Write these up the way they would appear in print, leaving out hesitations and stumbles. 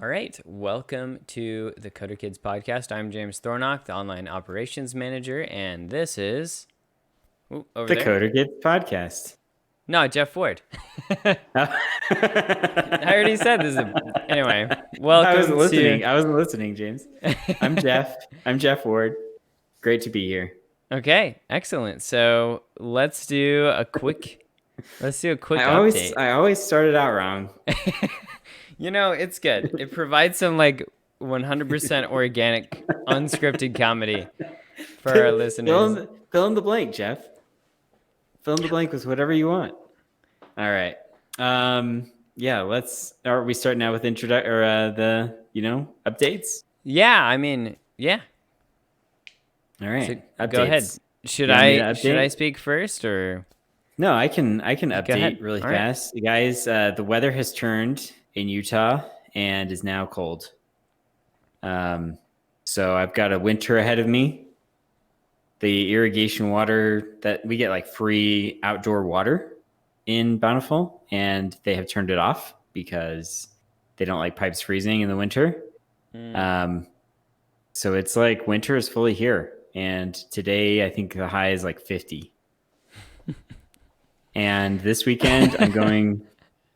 All right, welcome to the Coder Kids podcast. I'm James Thornock, the online operations manager, and this is over The there. Coder Kids podcast. No, Jeff Ford. I already said this. Anyway, I wasn't welcome to. listening. I wasn't listening, James. I'm Jeff. I'm Jeff Ward. Great to be here. Okay, excellent. So let's do a quick I update. always started out wrong. It's good. It provides some like 100% organic, unscripted comedy for our listeners. Fill in the blank, Jeff. Fill in the blank with whatever you want. All right. Yeah. Are we starting out with updates? Yeah. All right. So Updates. go ahead. Should You want me to I update? speak first or No, I can go update ahead? really All right. fast. Guys, the weather has turned in Utah and is now cold. So I've got a winter ahead of me. The irrigation water that we get, like free outdoor water in Bountiful, and they have turned it off because they don't like pipes freezing in the winter. So it's like winter is fully here. And today I think the high is like 50. And this weekend I'm going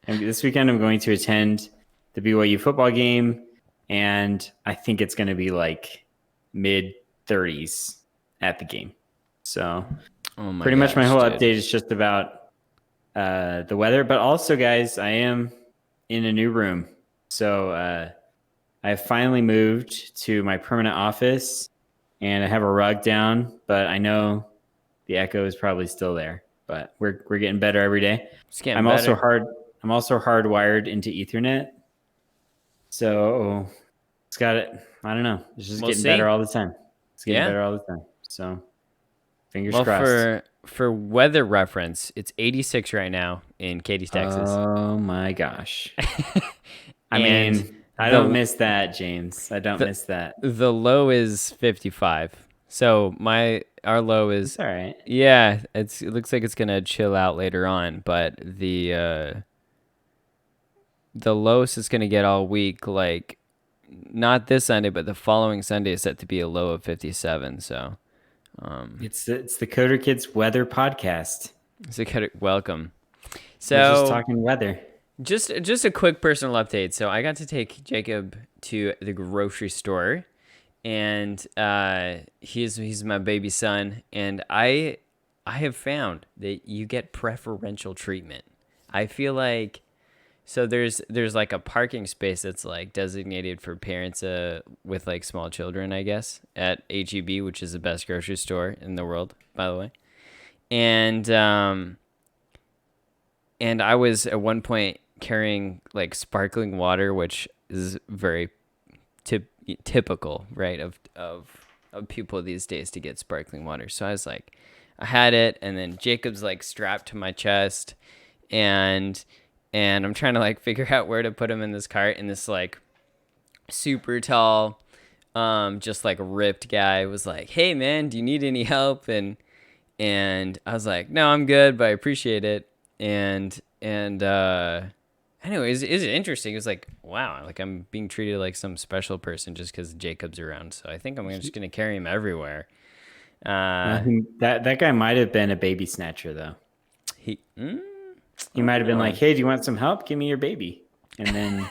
to attend the BYU football game, and I think it's going to be like mid 30s at the game. So pretty much my whole update is just about the weather, but also, guys, I am in a new room. So I finally moved to my permanent office, and I have a rug down, but I know the echo is probably still there. But we're getting better every day. I'm also hardwired into Ethernet, so it's got it. I don't know. It's just getting better all the time. It's getting better all the time. So fingers crossed. For weather reference, it's 86 right now in Katy, Texas. Oh my gosh! I mean, I don't miss that, James. I don't miss that. The low is 55. So our low is all right. Yeah, it looks like it's gonna chill out later on, but the lowest is gonna get all week. Like, not this Sunday, but the following Sunday is set to be a low of 57. So, it's the Coder Kids weather podcast. Welcome. So we're just talking weather. Just a quick personal update. So I got to take Jacob to the grocery store, and he's my baby son, and I have found that you get preferential treatment. I feel like there's like a parking space that's like designated for parents with like small children, I guess, at HEB, which is the best grocery store in the world, by the way. And I was at one point carrying like sparkling water, which is very typical, right, of people these days to get sparkling water. So I was like, I had it, and then Jacob's like strapped to my chest, and I'm trying to like figure out where to put him in this cart, and this like super tall, just like ripped guy was like, "Hey man, do you need any help?" And I was like, "No, I'm good, but I appreciate it." And anyways, it's interesting. It was like, wow, like I'm being treated like some special person just because Jacob's around. So I think I'm just gonna carry him everywhere. That guy might have been a baby snatcher, though. He might have been like, "Hey, do you want some help? Give me your baby," and then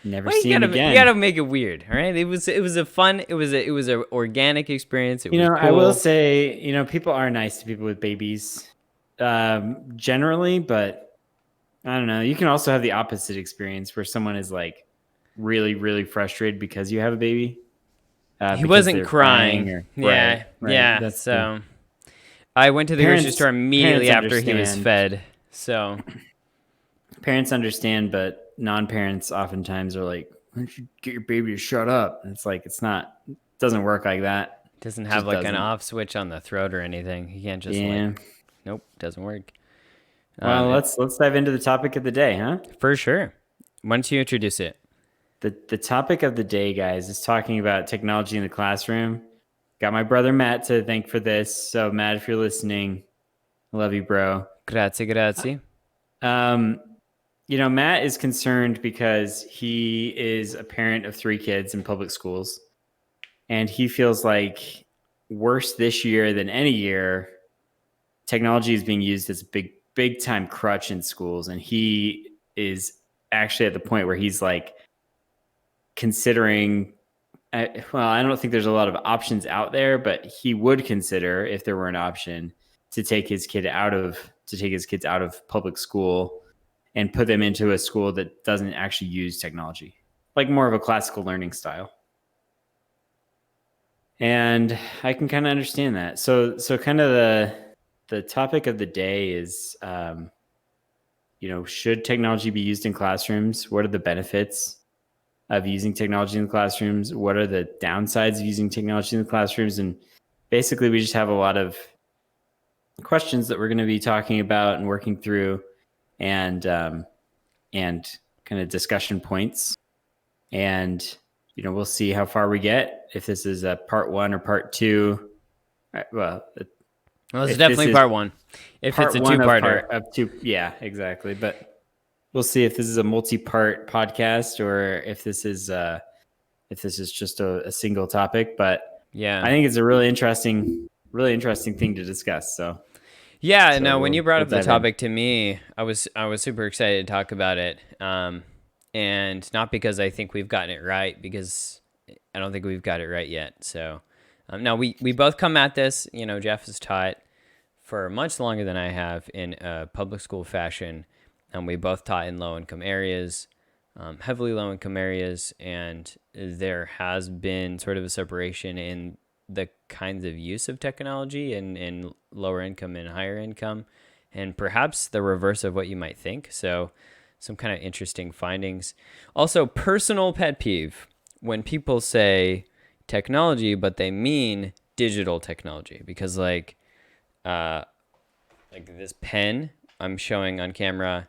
never see him again. You gotta make it weird, all right? It was a fun. It was an organic experience. It was cool. I will say, people are nice to people with babies, generally, but I don't know. You can also have the opposite experience where someone is like really, really frustrated because you have a baby. He wasn't crying. Right. So I went to the grocery store immediately after he was fed. So parents understand, but non-parents oftentimes are like, "Why don't you get your baby to shut up?" And it's like, it doesn't work like that. It doesn't have like an off switch on the throat or anything. You can't just nope, doesn't work. Well, let's dive into the topic of the day, huh? For sure. Why don't you introduce it? The topic of the day, guys, is talking about technology in the classroom. Got my brother Matt to thank for this. So Matt, if you're listening, I love you, bro. Grazie. Matt is concerned because he is a parent of 3 kids in public schools, and he feels like worse this year than any year, technology is being used as a big time crutch in schools, and he is actually at the point where he's like considering. Well, I don't think there's a lot of options out there, but he would consider, if there were an option, to take his kids out of public school and put them into a school that doesn't actually use technology, like more of a classical learning style. And I can kind of understand that. So kind of the topic of the day is, should technology be used in classrooms? What are the benefits of using technology in the classrooms? What are the downsides of using technology in the classrooms? And basically, we just have a lot of questions that we're going to be talking about and working through, and kind of discussion points. And we'll see how far we get. If this is a part 1 or part 2, well, it's definitely part 1. If it's a two-parter, of 2, yeah, exactly. But we'll see if this is a multi-part podcast or if this is just a single topic. But yeah, I think it's a really interesting thing to discuss. So yeah. No, when you brought up the dive topic to me, I was super excited to talk about it. And not because I think we've gotten it right, because I don't think we've got it right yet. So, now we both come at this. Jeff has taught for much longer than I have in a public school fashion, and we both taught in low-income areas, heavily low-income areas, and there has been sort of a separation in the kinds of use of technology in lower income and higher income, and perhaps the reverse of what you might think. So some kind of interesting findings. Also, personal pet peeve when people say technology, but they mean digital technology, because like this pen I'm showing on camera,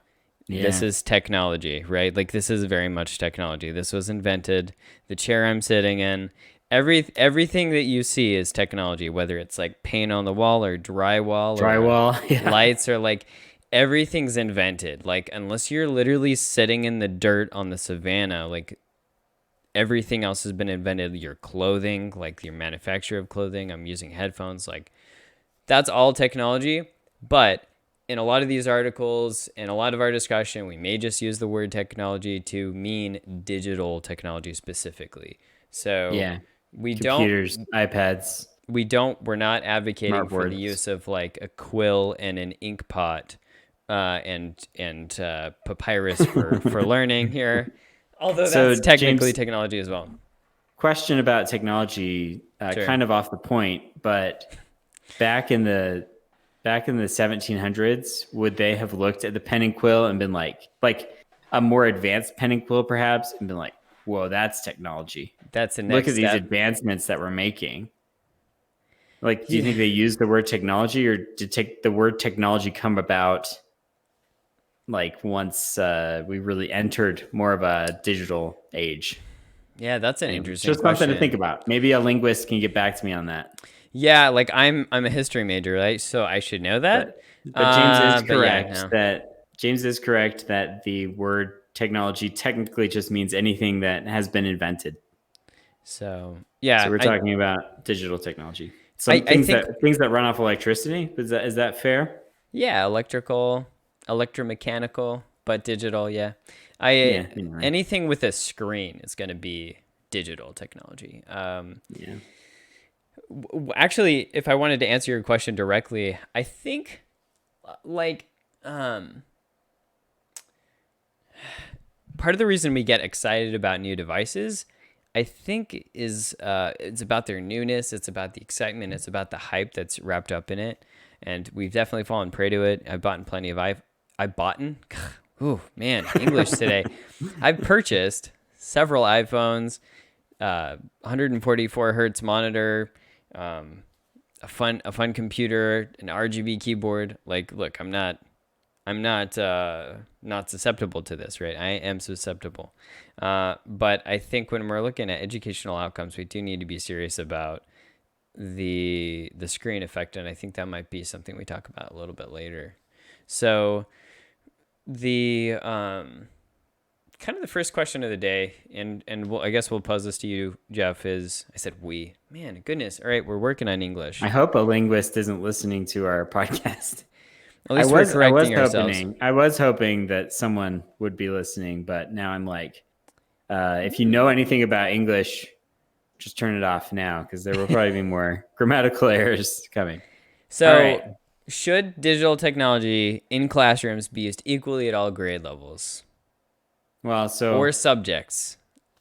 this is technology, right? Like this is very much technology. This was invented. The chair I'm sitting in, everything that you see is technology, whether it's like paint on the wall or drywall, yeah. lights, or like everything's invented. Like unless you're literally sitting in the dirt on the savannah, like everything else has been invented. Your clothing, like your manufacture of clothing, I'm using headphones, like that's all technology. But in a lot of these articles and a lot of our discussion, we may just use the word technology to mean digital technology specifically. So Yeah. we Computers, don't, iPads, we're not advocating for the use of like a quill and an ink pot and papyrus for learning here. Although So, that's technically James, technology as well. question about technology, Sure. kind of off the point, but back in the 1700s, would they have looked at the pen and quill and been like a more advanced pen and quill perhaps, and been like, whoa, that's technology. That's the Look next at these step. advancements that we're making. Like, do you think they used the word technology, or did the word technology come about like once we really entered more of a digital age? Yeah, that's an Anyway, interesting just something question. to think about. Maybe a linguist can get back to me on that. Yeah, like I'm a history major, right? So I should know that. But James is But yeah, correct no. that the word technology technically just means anything that has been invented. So So yeah, we're talking about digital technology. I Some I things think that run off electricity. Is that fair? yeah, electrical, electromechanical, but digital. Yeah, Yeah, right. anything with a screen is going to be digital technology. Yeah. Actually, if I wanted to answer your question directly, I think like part of the reason we get excited about new devices, I think, is it's about their newness, it's about the excitement, it's about the hype that's wrapped up in it, and we've definitely fallen prey to it. I've bought plenty of ooh man, English today. I've purchased several iPhones, 144 hertz monitor, a fun computer, an RGB keyboard. Like, look, I'm not susceptible to this, right? I am susceptible. But I think when we're looking at educational outcomes, we do need to be serious about the screen effect, and I think that might be something we talk about a little bit later. So the kind of the first question of the day, and I guess we'll pose this to you, Jeff. Is I said we, man, goodness. All right, we're working on I English. hope a linguist isn't listening to our podcast. At I least we're was I was correcting ourselves. hoping I was hoping that someone would be listening, but now I'm like, if you know anything about English, just turn it off now because there will probably be more grammatical errors coming. All right. So, should digital technology in classrooms be used equally at all grade levels Well, or so subjects?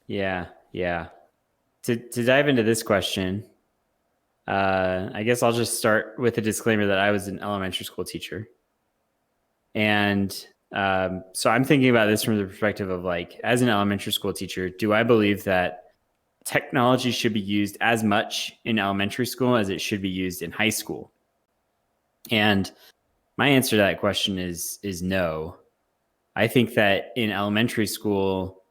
yeah. To dive into this question, I guess I'll just start with a disclaimer that I was an elementary school teacher. And so I'm thinking about this from the perspective of like, as an elementary school teacher, do I believe that technology should be used as much in elementary school as it should be used in high school? And my answer to that question is no. I think that in elementary school,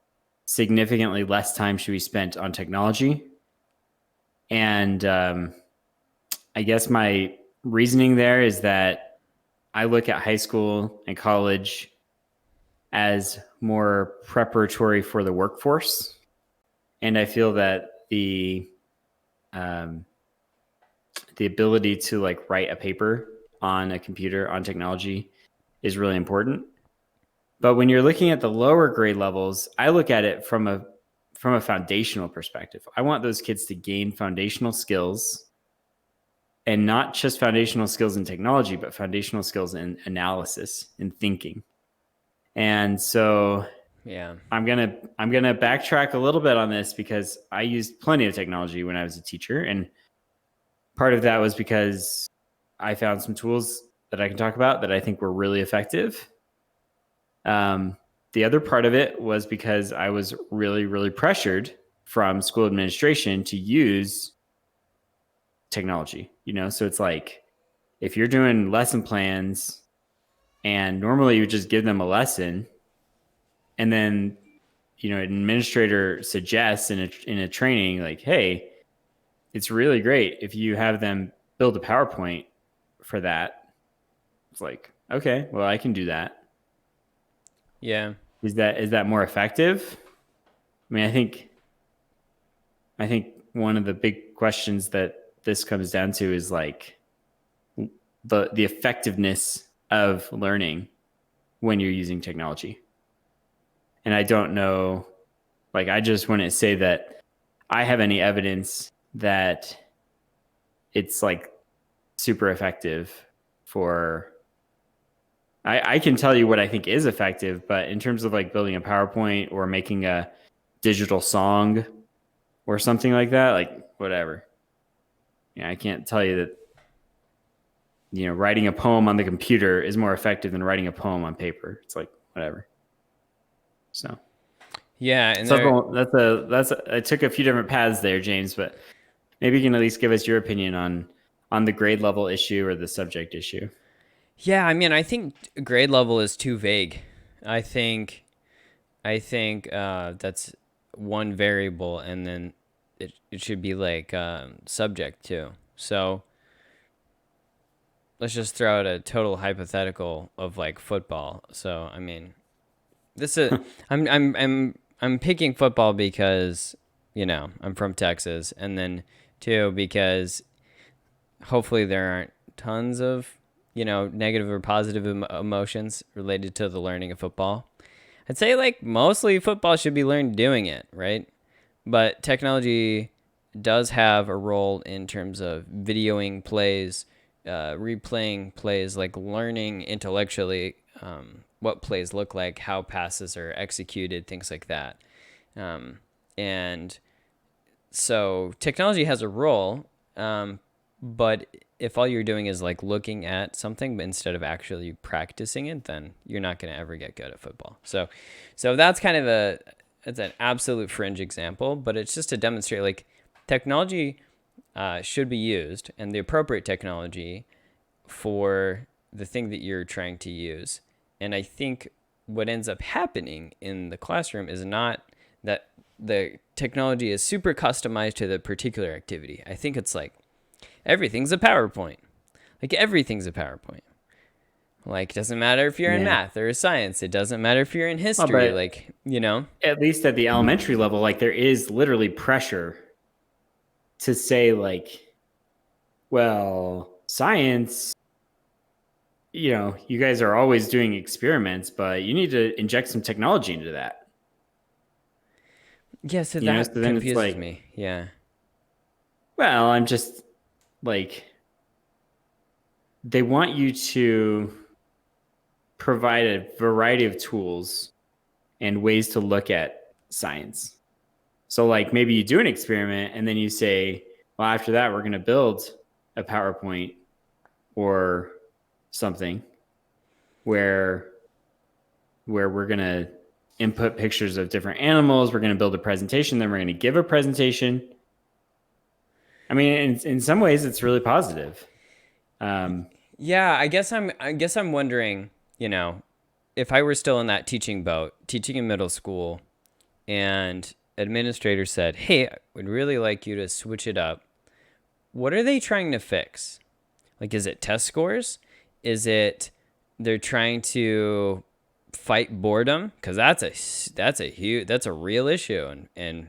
significantly less time should be spent on technology. And I guess my reasoning there is that I look at high school and college as more preparatory for the workforce. And I feel that um, the ability to like write a paper on a computer on technology is really important. But when you're looking at the lower grade levels, I look at it from a foundational perspective. I want those kids to gain foundational skills, and not just foundational skills in technology, but foundational skills in analysis and thinking. And so Yeah. I'm gonna backtrack a little bit on this because I used plenty of technology when I was a teacher, and part of that was because I found some tools that I can talk about that I think were really effective. The other part of it was because I was really, really pressured from school administration to use technology. So it's like if you're doing lesson plans and normally you would just give them a lesson, and then an administrator suggests in a training like, hey, it's really great if you have them build a PowerPoint for that. It's like, okay, well, I can do that. Yeah. Is that more effective? I mean, I think one of the big questions that this comes down to is like the effectiveness of learning when you're using technology. And I don't know, like, I just wouldn't say that I have any evidence that it's like super effective for. I can tell you what I think is effective, but in terms of like building a PowerPoint or making a digital song or something like that, like whatever. I can't tell you that writing a poem on the computer is more effective than writing a poem on paper. It's like whatever. So Yeah, and there that's I took a few different paths there, James, but maybe you can at least give us your opinion on the grade level issue or the subject issue. Yeah, I mean, I think grade level is too vague. I think that's one variable, and then it should be like subject too. So let's just throw out a total hypothetical of like football. So I mean, this is I'm picking football because I'm from Texas, and then two because hopefully there aren't tons of negative or positive emotions related to the learning of football. I'd say like mostly football should be learned doing it, right? But technology does have a role in terms of videoing plays, replaying plays, like learning intellectually what plays look like, how passes are executed, things like that. And so technology has a role, but if all you're doing is like looking at something but instead of actually practicing it, then you're not going to ever get good at football. So that's kind of it's an absolute fringe example, but it's just to demonstrate like technology should be used, and the appropriate technology for the thing that you're trying to use. And I think what ends up happening in the classroom is not that the technology is super customized to the particular activity. I think it's like everything's a PowerPoint. Like everything's a PowerPoint. Like, it doesn't matter if you're in Yeah. math or science. It doesn't matter if you're in Well, history. but Like, you know, at least at the elementary level, like there is literally pressure to say like, well, science, you guys are always doing experiments, but you need to inject some technology into that. yeah. So So that then it's confuses like, me. Yeah. well, I'm just like, they want you to provide a variety of tools and ways to look at science. So, like, maybe you do an experiment and then you say, well, after that, we're going to build a PowerPoint or something where we're going to input pictures of different animals. We're going to build a presentation. Then we're going to give a presentation. I mean, in some ways, it's really positive. Yeah. I guess I'm wondering, you know, if I were still in that teaching boat, teaching in middle school, and administrator said, "Hey, I would really like you to switch it up." What are they trying to fix? Like, is it test scores? Is it they're trying to fight boredom? Because that's a real issue in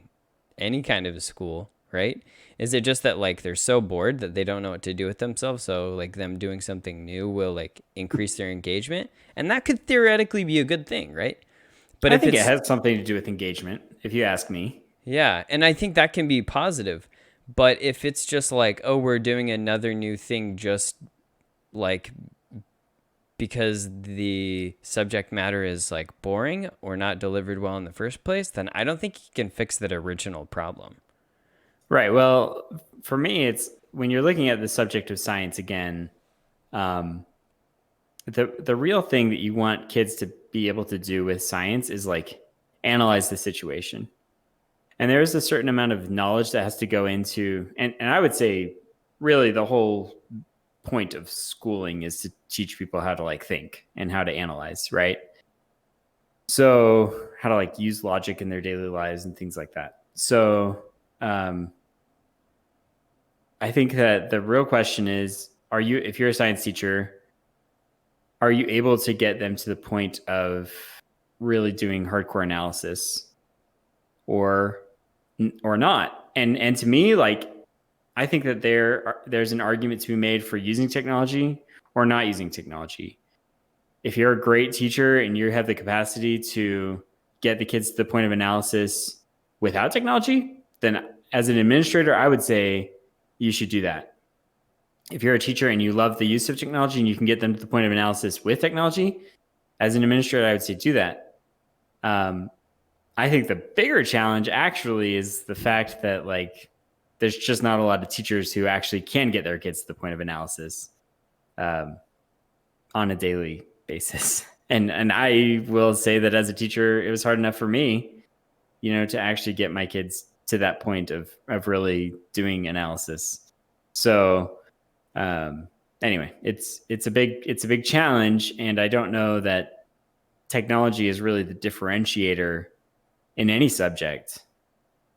any kind of a school, right? Is it just that like they're so bored that they don't know what to do with themselves? So like them doing something new will like increase their engagement, and that could theoretically be a good thing, right? But I if think it it's has something to do with engagement, if you ask me. yeah, and I think that can be positive. But if it's just like, oh, we're doing another new thing just like because the subject matter is like boring or not delivered well in the first place, then I don't think you can fix that original problem. Right. Well, for me, it's when you're looking at the subject of science again, um, the real thing that you want kids to be able to do with science is like analyze the situation. And there is a certain amount of knowledge that has to go into, and I would say really the whole point of schooling is to teach people how to like think and how to analyze, right? So how to like use logic in their daily lives and things like that. So um, I think that the real question is, if you're a science teacher, are you able to get them to the point of really doing hardcore analysis or not? And to me, like, I think that there's an argument to be made for using technology or not using technology. If you're a great teacher and you have the capacity to get the kids to the point of analysis without technology, then as an administrator, I would say you should do that. If you're a teacher and you love the use of technology and you can get them to the point of analysis with technology, as an administrator, I would say do that. I think the bigger challenge actually is the fact that like there's just not a lot of teachers who actually can get their kids to the point of analysis um, on a daily basis. And I will say that as a teacher, it was hard enough for me, to actually get my kids to that point of really doing analysis. So anyway, it's a big challenge, and I don't know that technology is really the differentiator in any subject.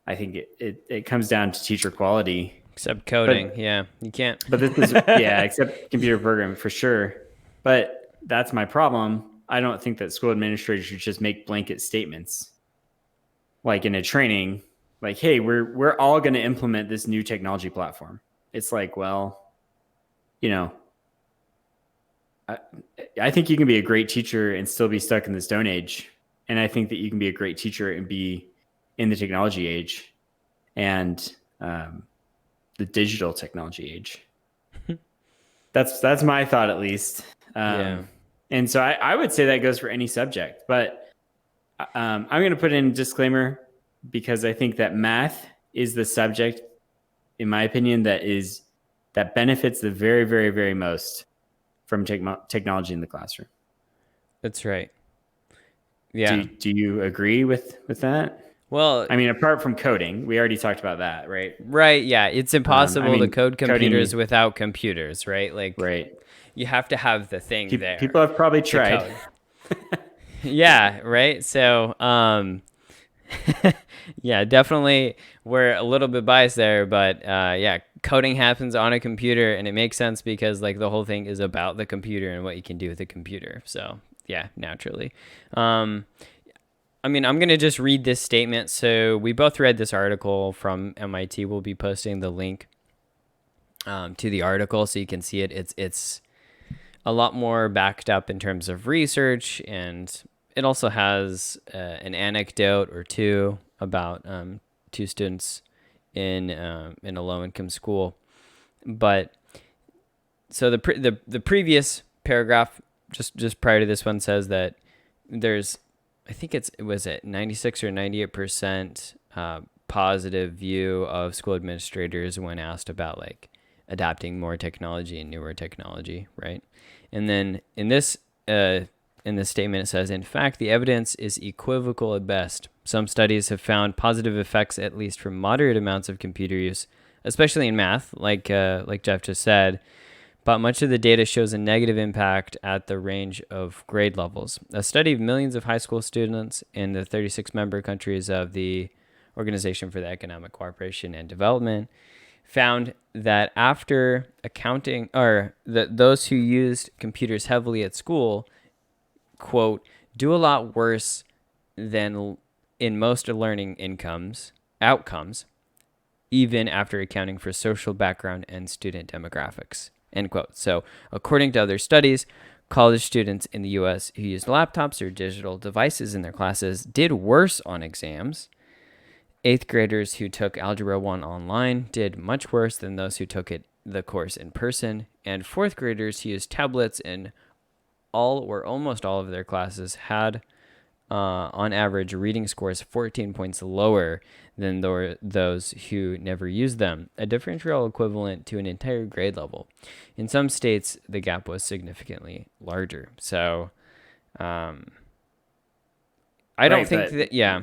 I think it comes down to teacher quality. Except coding. But Yeah, you can't. this is except computer programming for sure. But that's my problem. I don't think that school administrators should just make blanket statements like in a training, like, hey, we're all going to implement this new technology platform. It's like, well, you know, I think you can be a great teacher and still be stuck in the Stone Age. And I think that you can be a great teacher and be in the technology age and the digital technology age. That's my thought, at least. Yeah. And so I would say that goes for any subject. But I'm going to put in a disclaimer because I think that math is the subject, in my opinion, that benefits the very, very, very most from technology in the classroom. That's right. Do Yeah. do you agree with that? Well, I mean, apart from coding, we already talked about that, right? right. Yeah. It's I impossible to mean, code computers coding, without computers, right? Like, right? you have to have the thing there People have probably to tried. code. Yeah. Right. So, yeah, definitely we're a little bit biased there, but yeah, coding happens on a computer, and it makes sense because like the whole thing is about the computer and what you can do with the computer. So yeah, naturally. Um, I mean, I'm gonna just read this statement. So we both read this article from MIT. We'll be posting the link to the article so you can see it. It's a lot more backed up in terms of research, and it also has an anecdote or two about two students in a low income school. But so the previous paragraph just prior to this one says that there's, I think it was at 96 or 98% positive view of school administrators when asked about like adapting more technology and newer technology, right? And then in this statement, it says, in fact, the evidence is equivocal at best. Some studies have found positive effects, at least from moderate amounts of computer use, especially in math, like Jeff just said. But much of the data shows a negative impact at the range of grade levels. A study of millions of high school students in the 36 member countries of the Organization for the Economic Cooperation and Development found that after accounting, or that those who used computers heavily at school, quote, do a lot worse than in most learning outcomes, even after accounting for social background and student demographics, end quote. So according to other studies, college students in the US who used laptops or digital devices in their classes did worse on exams. Eighth graders who took Algebra 1 online did much worse than those who took the course in person. And fourth graders who used tablets in all or almost all of their classes had, on average, reading scores 14 points lower than those who never used them, a differential equivalent to an entire grade level. In some states, the gap was significantly larger. So I don't think that, yeah.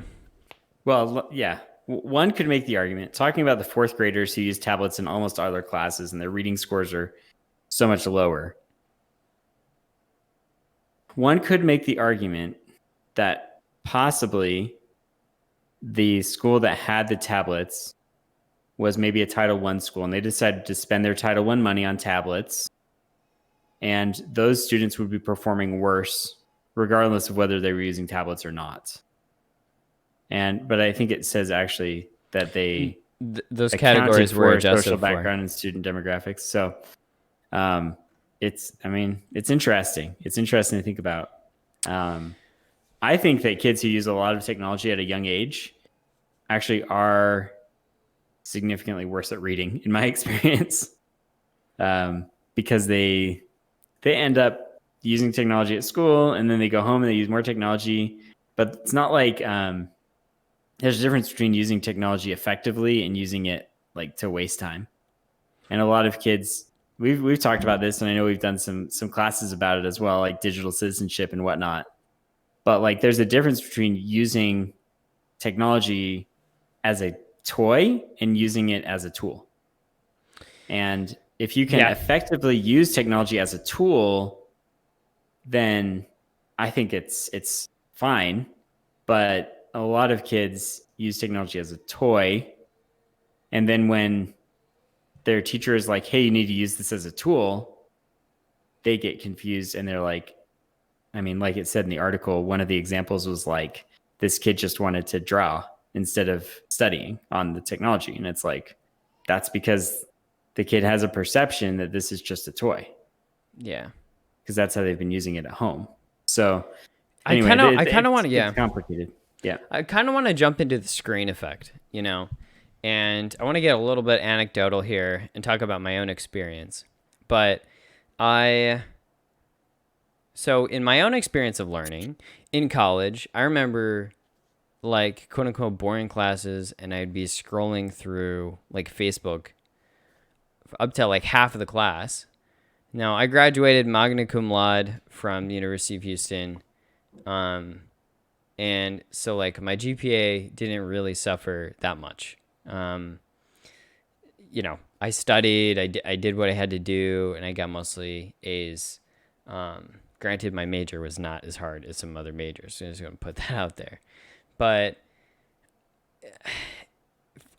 Well, yeah. One could make the argument, talking about the fourth graders who use tablets in almost all their classes and their reading scores are so much lower. One could make the argument that possibly the school that had the tablets was maybe a Title I school, and they decided to spend their Title I money on tablets, and those students would be performing worse regardless of whether they were using tablets or not. But I think it says actually that they those categories were adjusted social for background and student demographics. So it's interesting. It's interesting to think about. I think that kids who use a lot of technology at a young age actually are significantly worse at reading, in my experience, because they end up using technology at school and then they go home and they use more technology. But it's not like there's a difference between using technology effectively and using it like to waste time. And a lot of kids, we've talked about this, and I know we've done some classes about it as well, like digital citizenship and whatnot. But like, there's a difference between using technology as a toy and using it as a tool. And if you can effectively use technology as a tool, then I think it's fine. But a lot of kids use technology as a toy, and then when their teacher is like, hey, you need to use this as a tool, they get confused, and they're like, I mean, like it said in the article, one of the examples was like, this kid just wanted to draw instead of studying on the technology. And it's like, that's because the kid has a perception that this is just a toy. Yeah. Because that's how they've been using it at home. So anyway, I kind of want to, it's complicated. Yeah. I kind of want to jump into the screen effect, and I want to get a little bit anecdotal here and talk about my own experience. But so in my own experience of learning in college, I remember like quote unquote boring classes, and I'd be scrolling through like Facebook up to like half of the class. Now, I graduated magna cum laude from the University of Houston. And so like my GPA didn't really suffer that much. I studied, I did what I had to do, and I got mostly A's. Granted, my major was not as hard as some other majors, so I'm just going to put that out there. But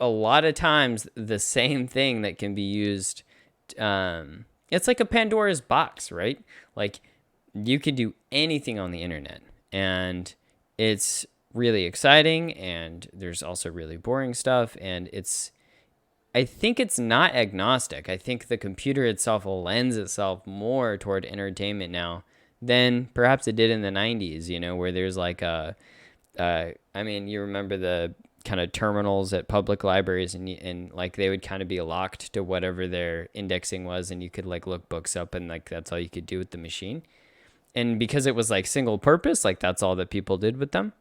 a lot of times the same thing that can be used. It's like a Pandora's box, right? Like you could do anything on the internet, and it's really exciting, and there's also really boring stuff, and I think it's not agnostic. I think the computer itself lends itself more toward entertainment now than perhaps it did in the 90s, where there's like I mean, you remember the kind of terminals at public libraries, and like they would kind of be locked to whatever their indexing was, and you could like look books up, and like that's all you could do with the machine. And because it was like single purpose, like that's all that people did with them.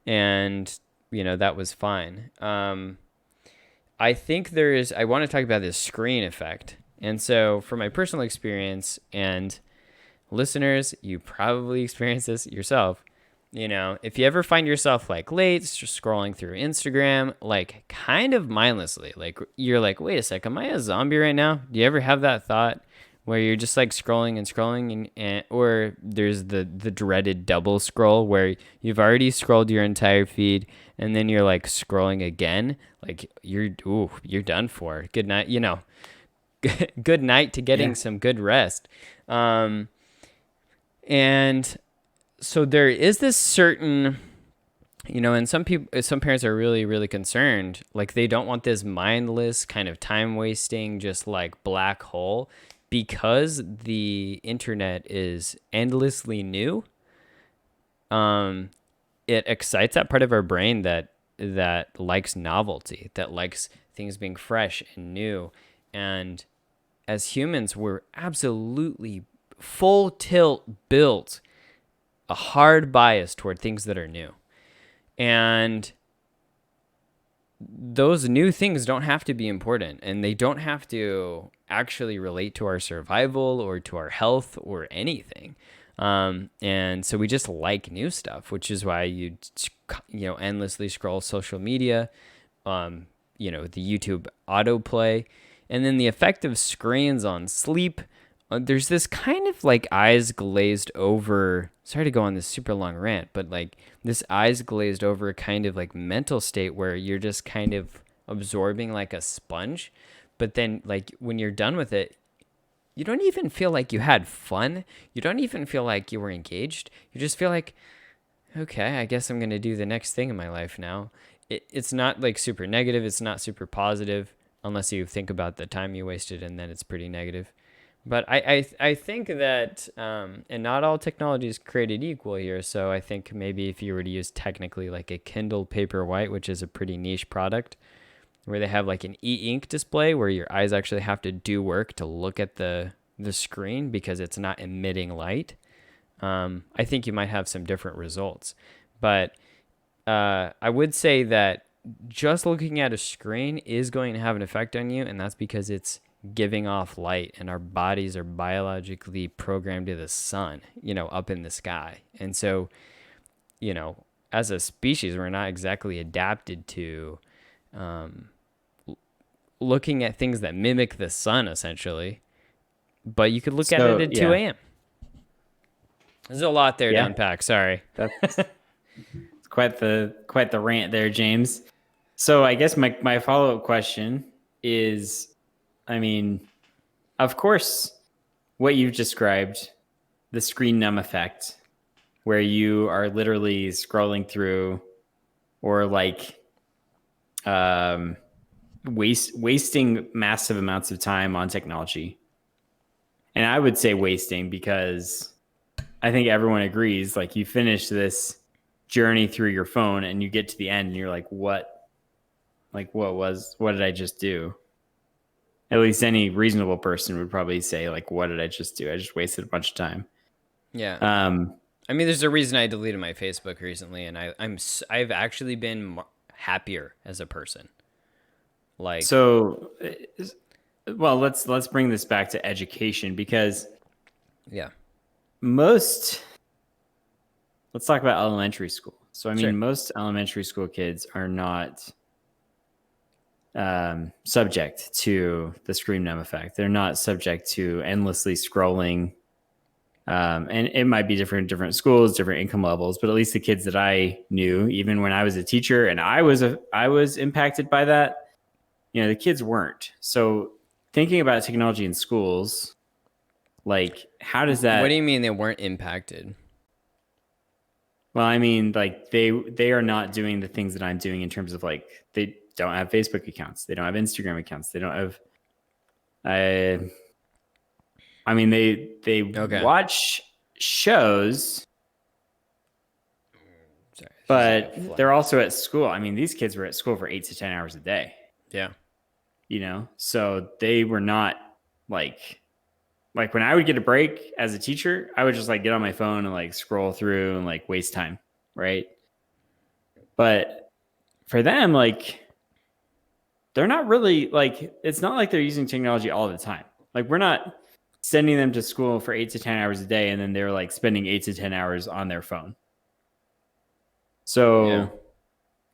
And, that was fine. I think I want to talk about this screen effect. And so, from my personal experience, and listeners, you probably experience this yourself. If you ever find yourself like late, just scrolling through Instagram, like kind of mindlessly, like you're like, wait a sec, am I a zombie right now? Do you ever have that thought where you're just like scrolling and scrolling, or there's the dreaded double scroll where you've already scrolled your entire feed and then you're like scrolling again, like you're done for. Good night, good night to getting some good rest. And so there is this certain, and some parents are really, really concerned. Like they don't want this mindless kind of time wasting, just like black hole, because the internet is endlessly new. It excites that part of our brain that likes novelty, that likes things being fresh and new. And as humans, we're absolutely full tilt built a hard bias toward things that are new. And those new things don't have to be important, and they don't have to actually relate to our survival or to our health or anything. And so we just like new stuff, which is why you endlessly scroll social media, the YouTube autoplay, and then the effect of screens on sleep. There's this kind of like eyes glazed over. Sorry to go on this super long rant, but like this eyes glazed over kind of like mental state where you're just kind of absorbing like a sponge. But then like when you're done with it, you don't even feel like you had fun. You don't even feel like you were engaged. You just feel like, okay, I guess I'm going to do the next thing in my life now. It's not like super negative. It's not super positive unless you think about the time you wasted, and then it's pretty negative. But I think that, and not all technology is created equal here. So I think maybe if you were to use technically like a Kindle Paperwhite, which is a pretty niche product, where they have like an e-ink display where your eyes actually have to do work to look at the screen because it's not emitting light, I think you might have some different results. But I would say that just looking at a screen is going to have an effect on you, and that's because it's giving off light, and our bodies are biologically programmed to the sun, up in the sky. And so, as a species, we're not exactly adapted to looking at things that mimic the sun, essentially. But you could look at it at 2 a.m. There's a lot there to unpack. Sorry. That's quite the rant there, James. So I guess my follow-up question is, I mean, of course, what you've described, the screen numb effect, where you are literally scrolling through or like wasting massive amounts of time on technology. And I would say wasting because I think everyone agrees, like you finish this journey through your phone and you get to the end and you're like, what did I just do? At least any reasonable person would probably say, like, what did I just do? I just wasted a bunch of time. Yeah. I mean, there's a reason I deleted my Facebook recently, and I've actually been happier as a person. Like, so, well, let's bring this back to education because, let's talk about elementary school. So, I mean, most elementary school kids are not subject to the screen numb effect. They're not subject to endlessly scrolling. And it might be different schools, different income levels, but at least the kids that I knew, even when I was a teacher and I was impacted by that, the kids weren't. So thinking about technology in schools, like how does What do you that? mean they weren't impacted? Well, I mean, like they are not doing the things that I'm doing in terms of like they don't have Facebook accounts, they don't have Instagram accounts, they don't have. Uh, I mean, they Okay. watch shows, Sorry, it's just like a but they're fly. also at school. I mean, these kids were at school for 8 to 10 hours a day. Yeah. So they were not like when I would get a break as a teacher, I would just like get on my phone and like scroll through and like waste time, right? But for them, like they're not really like it's not like they're using technology all the time. Like we're not sending them to school for 8 to 10 hours a day and then they're like spending 8 to 10 hours on their phone. Yeah. So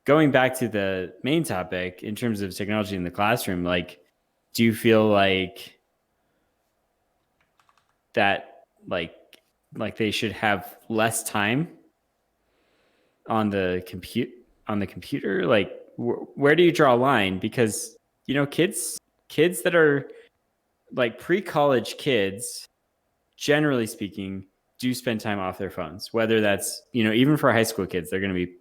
going back to the main topic in terms of technology in the classroom, like do you feel that like they should have less time on the computer? Like where do you draw a line? Because kids that are like pre-college kids, generally speaking, do spend time off their phones, whether that's even for high school kids, they're going to be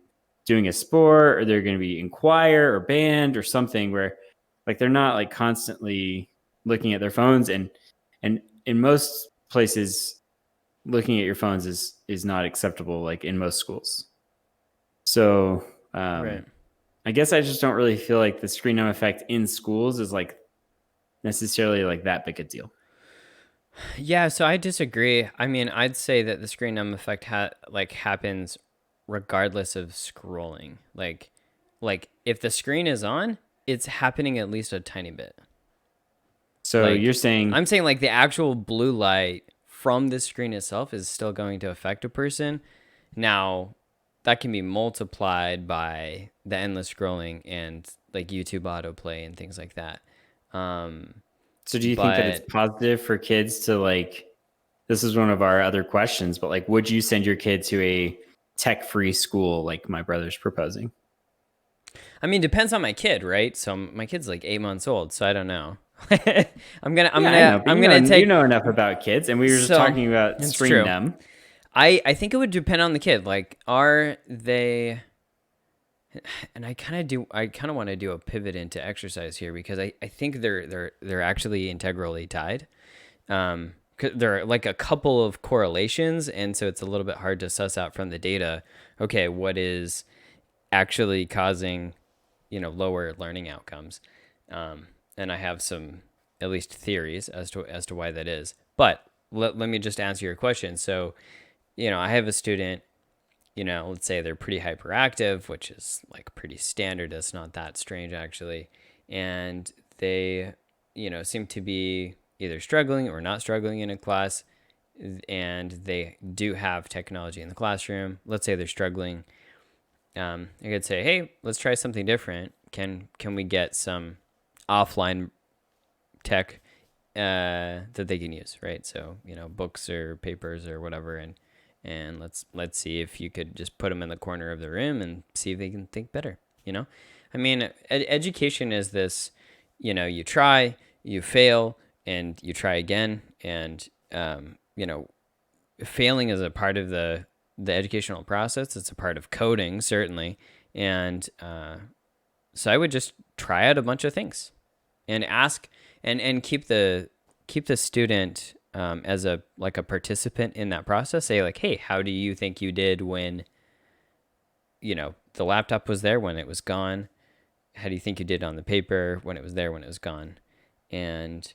doing a sport or they're going to be in choir or band or something where like they're not like constantly looking at their phones. And in most places, looking at your phones is not acceptable, like in most schools. So Right. I guess I just don't really feel like the screen time effect in schools is like necessarily like that big a deal. Yeah, so I disagree. I mean, I'd say that the screen numb effect happens regardless of scrolling. Like if the screen is on, it's happening at least a tiny bit. So you're Like saying I'm saying like the actual blue light from the screen itself is still going to affect a person. Now, that can be multiplied by the endless scrolling and like YouTube autoplay and things like that. Um, So do you think that it's but positive for kids to like this is one of our other questions, but like would you send your kid to a tech-free school like my brother's proposing? I mean, depends on my kid, right? So my kid's like 8 months old, so I don't know. Yeah, I know, but I'm gonna you take. know enough about kids, and we were just So talking about it's screen true. numb. I think it would depend on the kid. Like, are they? And I kind of want to do a pivot into exercise here because I think they're actually integrally tied. 'Cause there are like a couple of correlations, and so it's a little bit hard to suss out from the data. Okay, what is actually causing lower learning outcomes? And I have some at least theories as to why that is. But let me just answer your question. So I have a student, let's say they're pretty hyperactive, which is like pretty standard. That's not that strange actually. And they, seem to be either struggling or not struggling in a class. And they do have technology in the classroom. Let's say they're struggling. I could say, hey, let's try something different. Can we get some offline tech that they can use, right? So books or papers or whatever, and let's see if you could just put them in the corner of the room and see if they can think better. I mean, education is this. You try, you fail, and you try again, and failing is a part of the educational process. It's a part of coding, certainly, and so I would just try out a bunch of things and ask and keep the student as a participant in that process. Say like, hey, how do you think you did when the laptop was there, when it was gone? How do you think you did on the paper, when it was there, when it was gone? And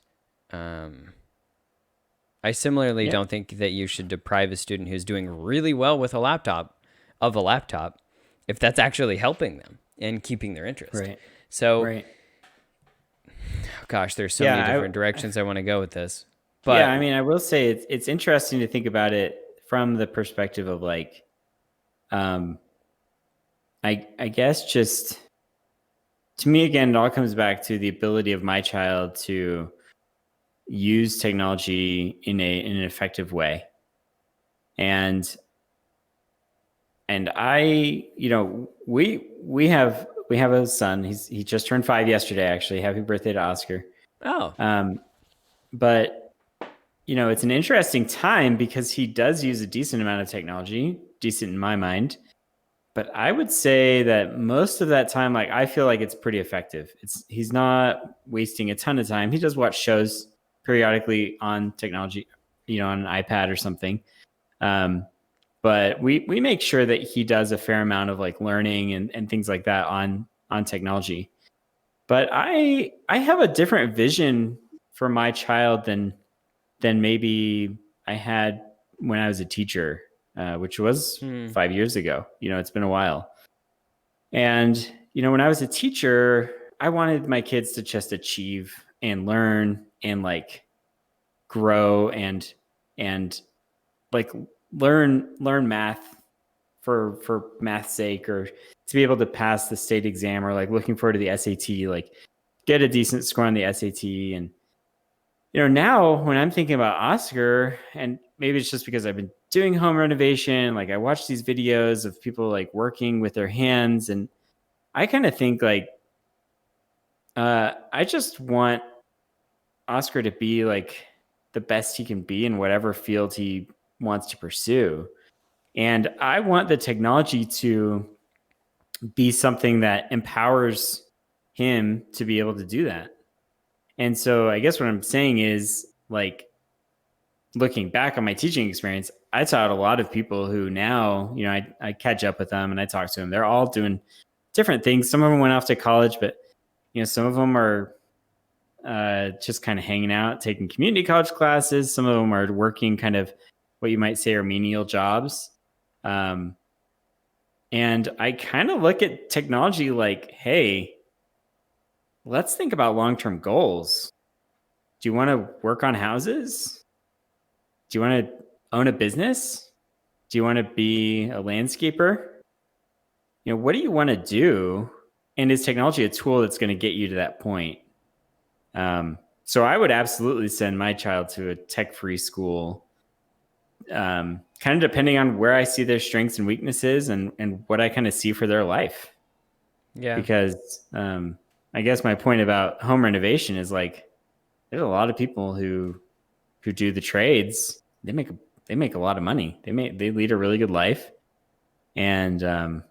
I similarly Yeah, don't think that you should deprive a student who's doing really well with a laptop of a laptop if that's actually helping them and keeping their interest. right, So, right. gosh, there's so many Yeah, different directions I want to go with this. yeah. But I mean, I will say it's interesting to think about it from the perspective of like, um, I guess just to me again, it all comes back to the ability of my child to use technology in an effective way. And and I, we have a son. He just turned 5 yesterday. Actually, happy birthday to Oscar. Oh. Um, but it's an interesting time because he does use a decent amount of technology, decent in my mind. But I would say that most of that time, like I feel like it's pretty effective. He's not wasting a ton of time. He does watch shows periodically on technology, on an iPad or something. Um, but we make sure that he does a fair amount of like learning and things like that on technology. But I have a different vision for my child than maybe I had when I was a teacher, which was Hmm. 5 years ago. It's been a while. And when I was a teacher, I wanted my kids to just achieve and learn and like grow and like learn math for math's sake, or to be able to pass the state exam, or like looking forward to the SAT, like get a decent score on the SAT. And now when I'm thinking about Oscar, and maybe it's just because I've been doing home renovation, like I watch these videos of people like working with their hands, and I kind of think like I just want Oscar to be like the best he can be in whatever field he wants to pursue. And I want the technology to be something that empowers him to be able to do that. And so I guess what I'm saying is, like, looking back on my teaching experience, I taught a lot of people who now, I catch up with them and I talk to them. They're all doing different things. Some of them went off to college, but some of them are just kind of hanging out, taking community college classes. Some of them are working kind of what you might say are menial jobs. Um, and I kind of look at technology like, hey, let's think about long term goals. Do you want to work on houses? Do you want to own a business? Do you want to be a landscaper? What do you want to do? And is technology a tool that's going to get you to that point? So I would absolutely send my child to a tech-free school, kind of depending on where I see their strengths and weaknesses, and what I kind of see for their life. Yeah. Because I guess my point about home renovation is like there's a lot of people who do the trades. They make a lot of money. They lead a really good life, and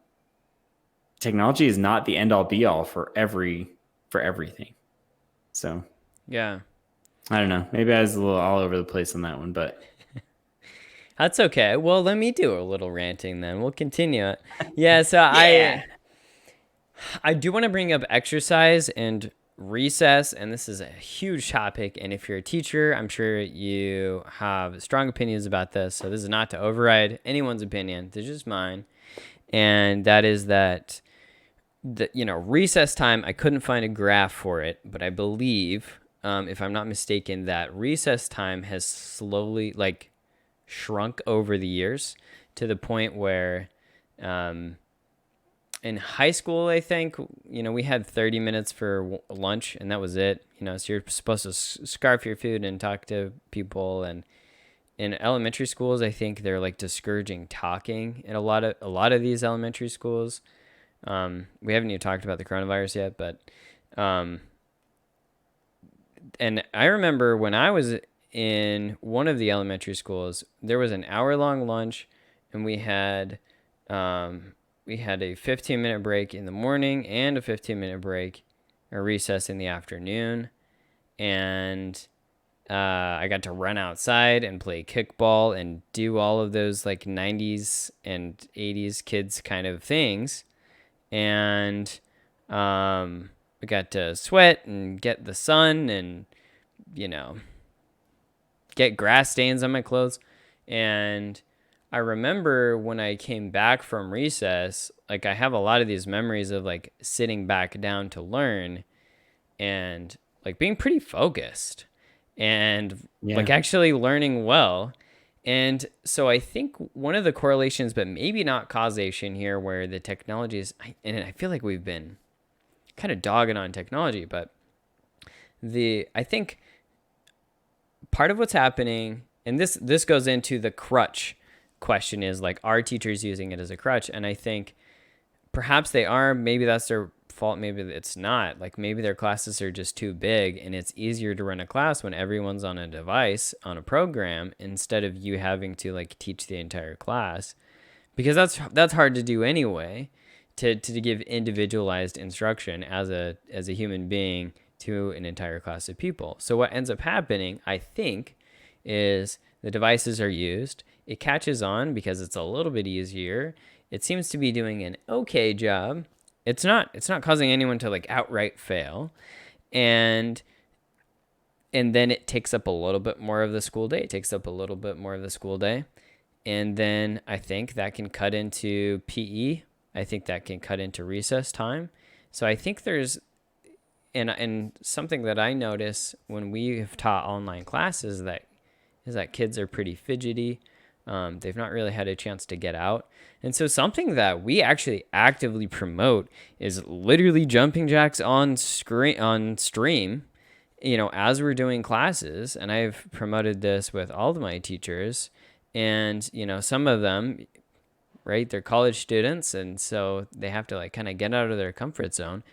technology is not the end all be all for everything. So Yeah. I don't know. Maybe I was a little all over the place on that one, but That's okay. Well, let me do a little ranting then. We'll continue it. Yeah, so yeah, I do want to bring up exercise and recess, and this is a huge topic. And if you're a teacher, I'm sure you have strong opinions about this. So this is not to override anyone's opinion. This is just mine. And that is that recess time, I couldn't find a graph for it, but I believe, if I'm not mistaken, that recess time has slowly like shrunk over the years to the point where in high school, I think, we had 30 minutes for lunch and that was it. So you're supposed to scarf your food and talk to people. And in elementary schools, I think they're like discouraging talking in a lot of these elementary schools. We haven't even talked about the coronavirus yet, but and I remember when I was in one of the elementary schools, there was an hour-long lunch, and we had a 15-minute break in the morning and a 15-minute break or recess in the afternoon, and I got to run outside and play kickball and do all of those like 90s and 80s kids kind of things, and I got to sweat and get the sun and you know get grass stains on my clothes. And I remember when I came back from recess, like I have a lot of these memories of like sitting back down to learn and like being pretty focused and yeah, like actually learning well. And so I think one of the correlations, but maybe not causation here, where the technology is, and I feel like we've been kind of dogging on technology, but I think part of what's happening, and this goes into the crutch question is like, are teachers using it as a crutch? And I think perhaps they are. Maybe that's their fault. Maybe it's not. Like maybe their classes are just too big and it's easier to run a class when everyone's on a device on a program instead of you having to like teach the entire class, because that's hard to do anyway, to give individualized instruction as a human being to an entire class of people. So what ends up happening, I think, is the devices are used, it catches on because it's a little bit easier, it seems to be doing an okay job, it's not causing anyone to like outright fail, and then it takes up a little bit more of the school day, it takes up a little bit more of the school day. And then I think that can cut into PE. I think that can cut into recess time. So I think there's, and something that I notice when we have taught online classes that is that kids are pretty fidgety. They've not really had a chance to get out. And so something that we actually actively promote is literally jumping jacks on stream, as we're doing classes. And I've promoted this with all of my teachers. And, some of them, right, they're college students. And so they have to like kind of get out of their comfort zone.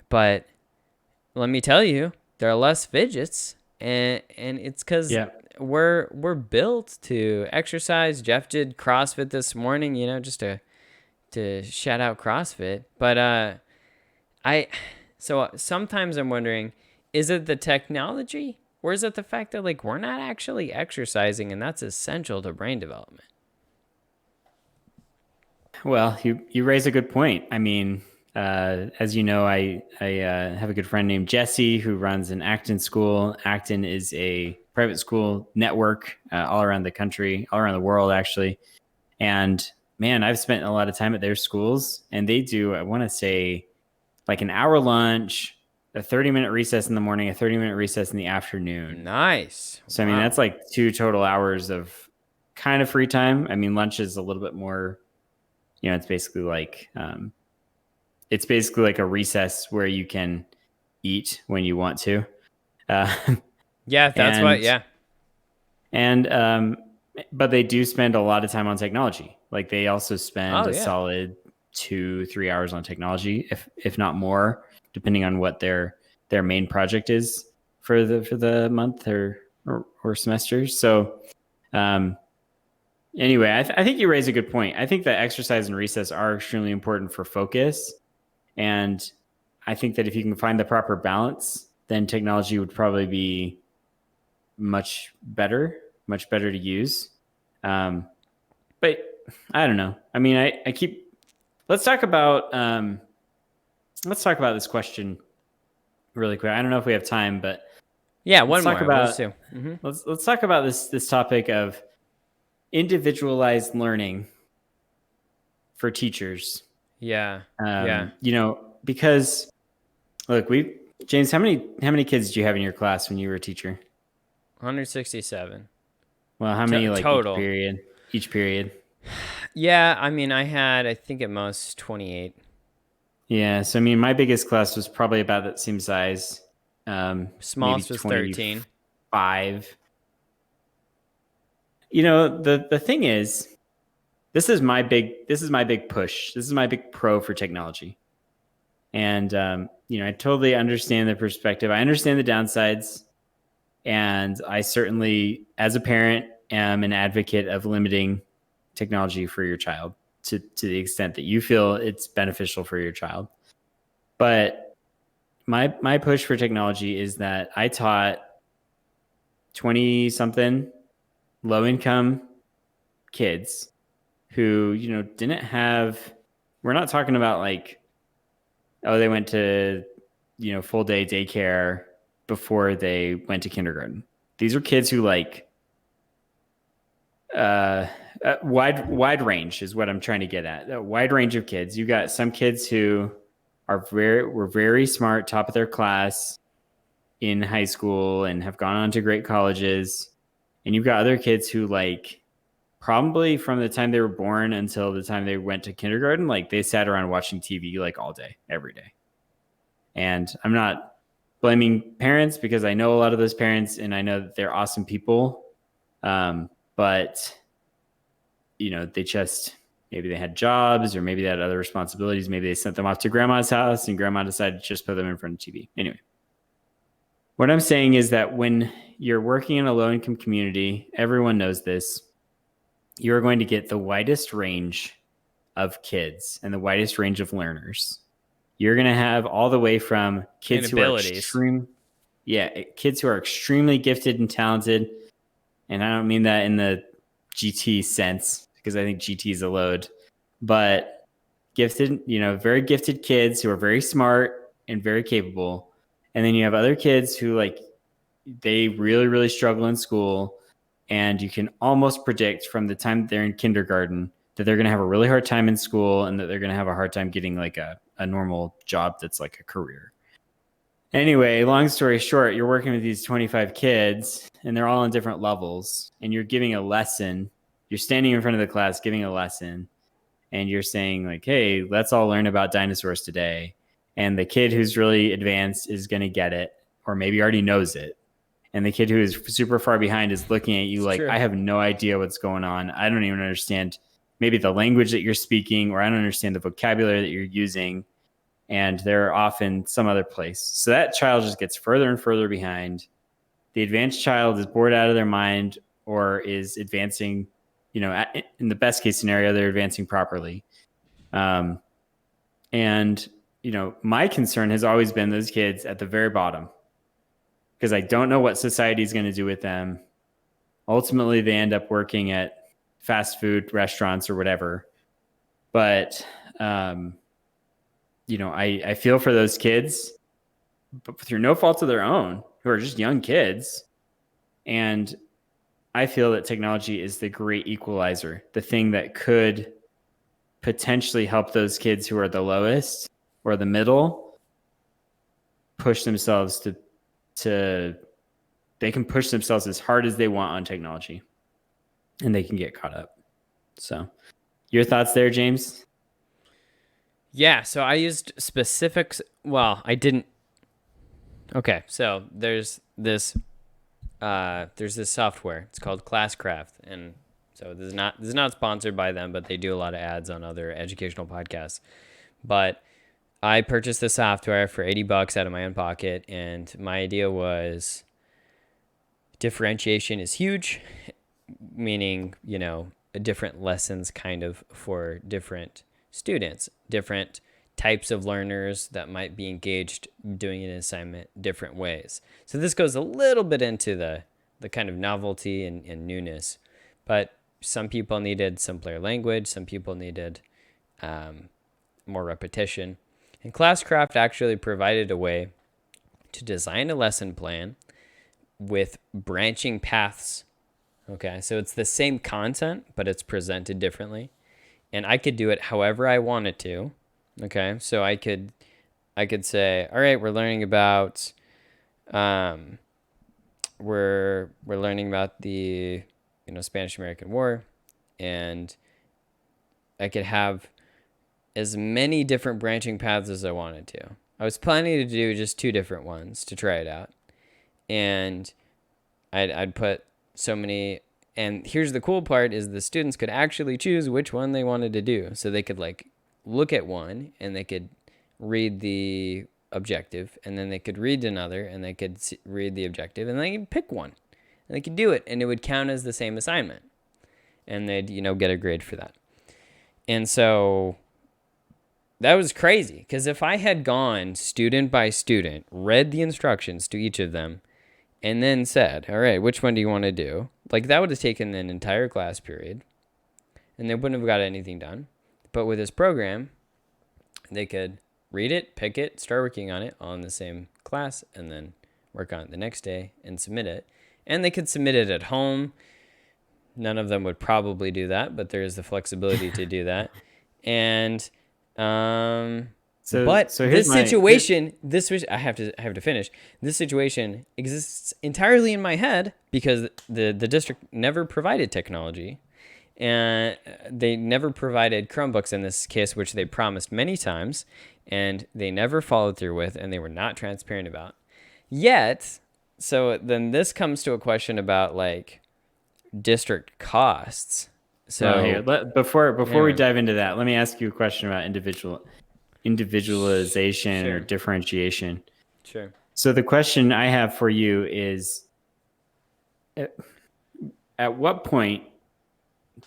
But let me tell you, there are less fidgets. And it's because Yeah. we're built to exercise. Jeff did CrossFit this morning, just to shout out CrossFit. But so sometimes I'm wondering, is it the technology or is it the fact that like we're not actually exercising and that's essential to brain development? Well, you raise a good point. I mean, as you know, I have a good friend named Jesse who runs an Acton school. Acton is a private school network all around the country, all around the world, actually. And man, I've spent a lot of time at their schools, and they do, I want to say, like an hour lunch, a 30-minute recess in the morning, a 30-minute recess in the afternoon. Nice. So, I mean, Wow. that's like 2 total hours of kind of free time. I mean, lunch is a little bit more, it's basically like a recess where you can eat when you want to. Uh, Yeah, that's what, and, yeah. and, but they do spend a lot of time on technology. Like they also spend Oh, a yeah. solid 2-3 hours on technology, if not more, depending on what their main project is for the month or semester. So, um, anyway, I think you raise a good point. I think that exercise and recess are extremely important for focus. And I think that if you can find the proper balance, then technology would probably be much better to use. Um, but I don't know. I mean, I keep, let's talk about, this question really quick. I don't know if we have time, but Yeah, let's one talk more. We'll about, just do. Hmm. let's talk about this topic of individualized learning for teachers. Yeah. Yeah. Because look, James, how many kids do you have in your class when you were a teacher? 167. Well, how many like each Total. period? Each period. Yeah, I mean, I had, I think at most 28. Yeah. So I mean, my biggest class was probably about that same size. Maybe Smallest was 13. 25. The thing is, this is my big push. This is my big pro for technology. And I totally understand the perspective. I understand the downsides. And I certainly, as a parent, am an advocate of limiting technology for your child to the extent that you feel it's beneficial for your child. But my push for technology is that I taught 20 something low income kids who, didn't have, we're not talking about like, oh, they went to, full day daycare before they went to kindergarten. These are kids who like wide range is what I'm trying to get at. A wide range of kids. You got some kids who were very smart, top of their class in high school and have gone on to great colleges. And you've got other kids who like probably from the time they were born until the time they went to kindergarten, like they sat around watching TV like all day, every day. And I'm not blaming parents because I know a lot of those parents and I know that they're awesome people. But they just, maybe they had jobs or maybe they had other responsibilities. Maybe they sent them off to grandma's house and grandma decided to just put them in front of TV. Anyway, what I'm saying is that when you're working in a low income community, everyone knows this, you're going to get the widest range of kids and the widest range of learners. You're going to have all the way from kids who are kids who are extremely gifted and talented. And I don't mean that in the GT sense, because I think GT is a load, but gifted, very gifted kids who are very smart and very capable. And then you have other kids who they really, really struggle in school. And you can almost predict from the time they're in kindergarten that they're going to have a really hard time in school and that they're going to have a hard time getting a normal job that's like a career. Anyway, long story short, you're working with these 25 kids and they're all on different levels and you're giving a lesson. You're standing in front of the class giving a lesson and you're saying hey, let's all learn about dinosaurs today. And the kid who's really advanced is going to get it or maybe already knows it. And the kid who is super far behind is looking at you I have no idea what's going on. I don't even understand maybe the language that you're speaking, or I don't understand the vocabulary that you're using. And they're off in some other place. So that child just gets further and further behind. The advanced child is bored out of their mind or is advancing, in the best case scenario, they're advancing properly. And, my concern has always been those kids at the very bottom, because I don't know what society is going to do with them. Ultimately, they end up working at fast food restaurants or whatever. But, I feel for those kids, but through no fault of their own, who are just young kids. And I feel that technology is the great equalizer, the thing that could potentially help those kids who are the lowest or the middle push themselves they can push themselves as hard as they want on technology and they can get caught up. So your thoughts there, James? Yeah, so I used specifics. Well, I didn't. Okay, so there's this software. It's called Classcraft, and so this is not sponsored by them, but they do a lot of ads on other educational podcasts. But I purchased the software for $80 out of my own pocket, and my idea was differentiation is huge, meaning different lessons kind of for different students, different types of learners that might be engaged doing an assignment different ways. So this goes a little bit into the kind of novelty and newness, but some people needed simpler language, some people needed more repetition. And Classcraft actually provided a way to design a lesson plan with branching paths. Okay, so it's the same content, but it's presented differently. And I could do it however I wanted to. Okay, so I could say, all right, we're learning about we're learning about the Spanish-American War, and I could have as many different branching paths as I wanted to. I was planning to do just 2 different ones to try it out, and I'd put so many. And here's the cool part is the students could actually choose which one they wanted to do. So they could look at one and they could read the objective, and then they could read another and they could read the objective, and they could pick one and they could do it, and it would count as the same assignment, and they'd get a grade for that. And so that was crazy, because if I had gone student by student, read the instructions to each of them, and then said, all right, which one do you want to do? That would have taken an entire class period, and they wouldn't have got anything done. But with this program, they could read it, pick it, start working on it all in the same class, and then work on it the next day and submit it. And they could submit it at home. None of them would probably do that, but there is the flexibility to do that. And this situation, I have to finish. This situation exists entirely in my head because the district never provided technology, and they never provided Chromebooks in this case, which they promised many times, and they never followed through with, and they were not transparent about. Yet, so then this comes to a question about district costs. Well, here, So before we anyway, dive into that, let me ask you a question about individualization or sure, differentiation. sure, So the question I have for you is, at, at what point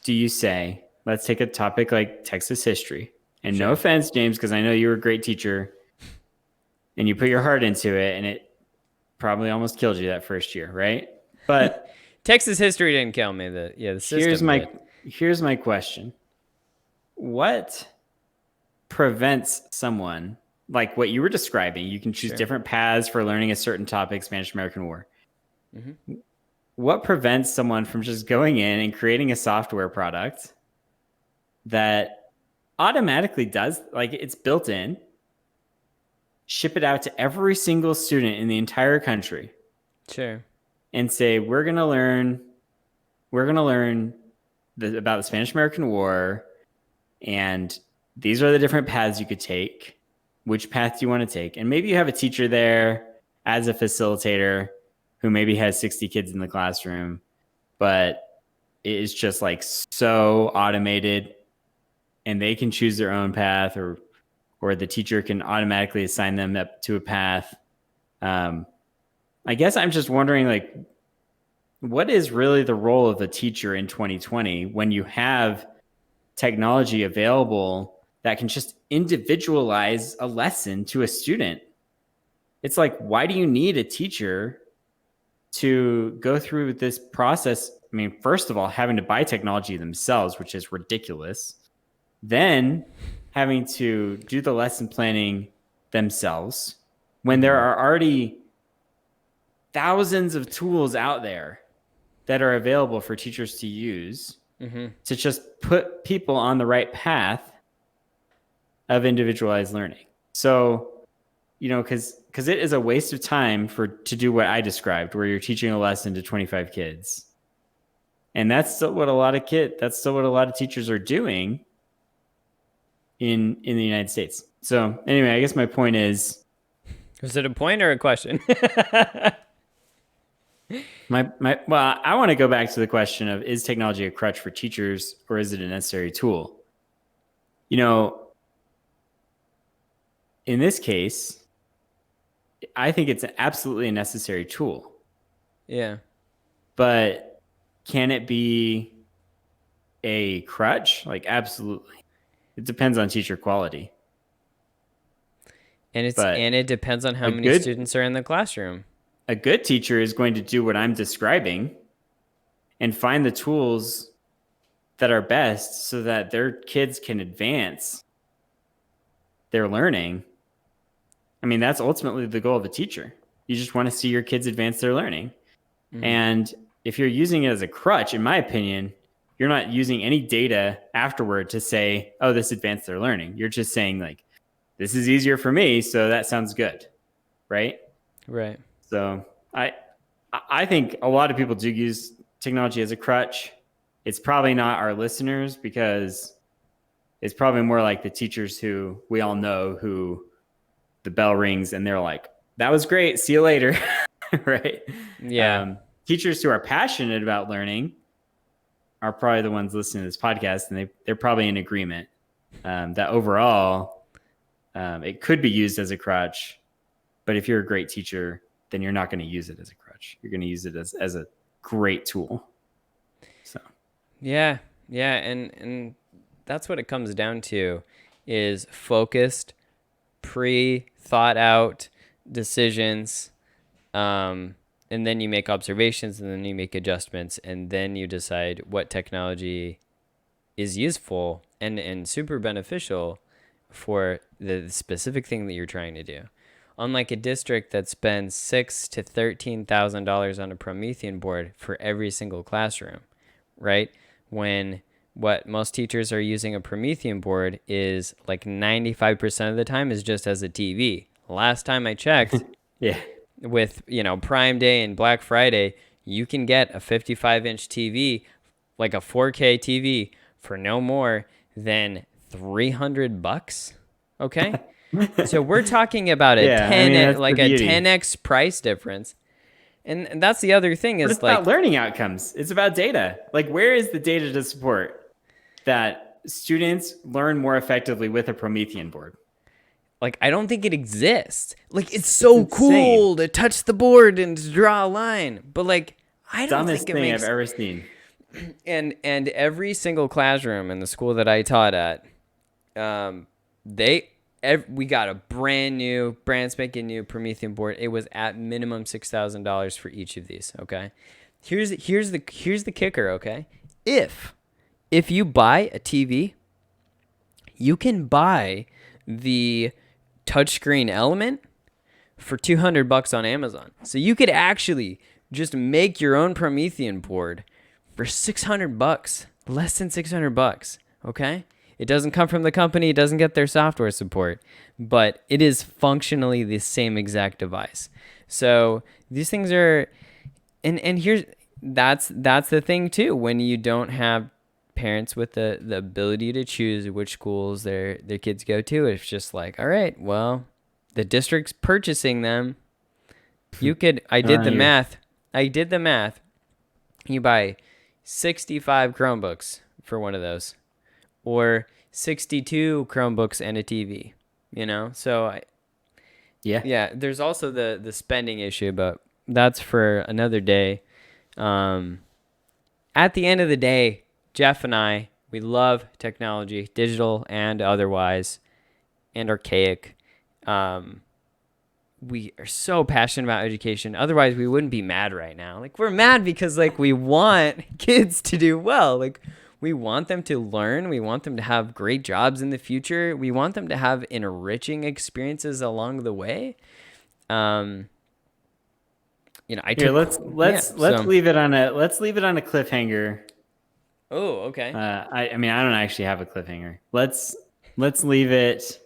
do you say, let's take a topic like Texas history, and no sure. offense, James, because I know you were a great teacher and you put your heart into it, and it probably almost killed you that first year, right? But Texas history didn't kill me. The here's system my did. here's my question: what prevents someone like what you were describing? You can choose Sure. different paths for learning a certain topic, Spanish American War. Hmm. What prevents someone from just going in and creating a software product that automatically does, like, it's built in, ship it out to every single student in the entire country Sure. and say, we're going to learn about the Spanish American War, and these are the different paths you could take. Which path do you want to take? And maybe you have a teacher there as a facilitator who maybe has 60 kids in the classroom, but it is just like so automated, and they can choose their own path, or the teacher can automatically assign them up to a path. Um, I guess I'm just wondering, like, what is really the role of a teacher in 2020 when you have technology available that can just individualize a lesson to a student? It's like, why do you need a teacher to go through this process? I mean, first of all, having to buy technology themselves, which is ridiculous. Then having to do the lesson planning themselves when there Hmm. are already thousands of tools out there that are available for teachers to use Hmm. to just put people on the right path of individualized learning. So, because it is a waste of time to do what I described, where you're teaching a lesson to 25 kids, and that's still what a lot of teachers are doing in the United States. So anyway, I guess my point is, Was it a point or a question? my well, I want to go back to the question of, is technology a crutch for teachers, or is it a necessary tool? You know, in this case, I think it's absolutely a necessary tool, Yeah. but can it be a crutch? Like, absolutely. It depends on teacher quality. And But it depends on how a many good students are in the classroom. a good teacher is going to do what I'm describing and find the tools that are best so that their kids can advance their learning. I mean, that's ultimately the goal of a teacher. You just want to see your kids advance their learning. Hmm. And if you're using it as a crutch, in my opinion, you're not using any data afterward to say, oh, this advanced their learning. You're just saying, like, this is easier for me, so that sounds good. Right? Right. So I think a lot of people do use technology as a crutch. It's probably not our listeners, because it's probably more like the teachers who we all know, who the bell rings and they're like, that was great, see you later. Right? Yeah. Teachers who are passionate about learning are probably the ones listening to this podcast, and they're probably in agreement that overall it could be used as a crutch. But if you're a great teacher, then you're not going to use it as a crutch. You're going to use it as a great tool. So Yeah. Yeah. And that's what it comes down to is focused, pre thought out decisions. Um, and then you make observations and then you make adjustments and then you decide what technology is useful and super beneficial for the specific thing that you're trying to do. Unlike a district that spends $6,000 to $13,000 on a Promethean board for every single classroom, right? When what most teachers are using a Promethean board is like 95% of the time is just as a TV. Last time I checked, yeah, with Prime Day and Black Friday, you can get a 55-inch TV, like a 4K TV, for no more than $300. Okay, so we're talking about a yeah. I mean, 10 that's the like a beauty. 10x price difference, and that's the other thing But is it's about like learning outcomes. It's about data. Like, where is the data to support? that students learn more effectively with a Promethean board. Like, I don't think it exists. Like, it's It's so insane. cool to touch the board and to draw a line, but like, I don't Dumbest think it thing I've makes. ever seen. And every single classroom in the school that I taught at, um, we got a brand spanking new Promethean board. It was at minimum $6,000 for each of these. Okay, here's the kicker. Okay, if you buy a TV, you can buy the touchscreen element for $200 on Amazon. So you could actually just make your own Promethean board for $600, less than $600. Okay, it doesn't come from the company. It doesn't get their software support, but it is functionally the same exact device. So these things are, and here's that's the thing too. When you don't have parents with the ability to choose which schools their kids go to, it's just like, all right, well, the district's purchasing them. You could, I did the Here. math. I did the math. You buy 65 Chromebooks for one of those, or 62 Chromebooks and a TV, you know? So Yeah. yeah, there's also the spending issue, but that's for another day. At the end of the day, Jeff and I, we love technology, digital and otherwise, and archaic. We are so passionate about education. Otherwise, we wouldn't be mad right now. Like, we're mad because like we want kids to do well. Like, we want them to learn. We want them to have great jobs in the future. We want them to have enriching experiences along the way. I Here, took let's so leave it on a cliffhanger. oh, okay. I mean, I don't actually have a cliffhanger. Let's leave it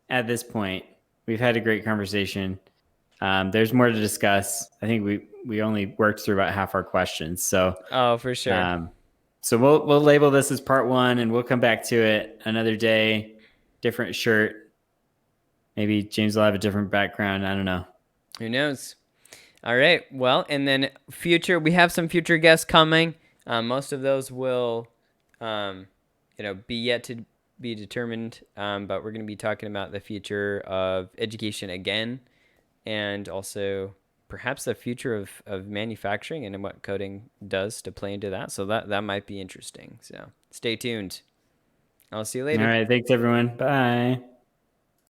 at this point. We've had a great conversation. There's more to discuss. I think we only worked through about half our questions, so Oh, for sure. so we'll label this as part one, and we'll come back to it another day. Different shirt. Maybe James will have a different background. I don't know. Who knows? All right. Well, and then we have some future guests coming. Most of those will, be yet to be determined. But we're going to be talking about the future of education again, and also perhaps the future of manufacturing and what coding does to play into that. So that might be interesting. So stay tuned. I'll see you All later. right. Thanks, everyone. Bye.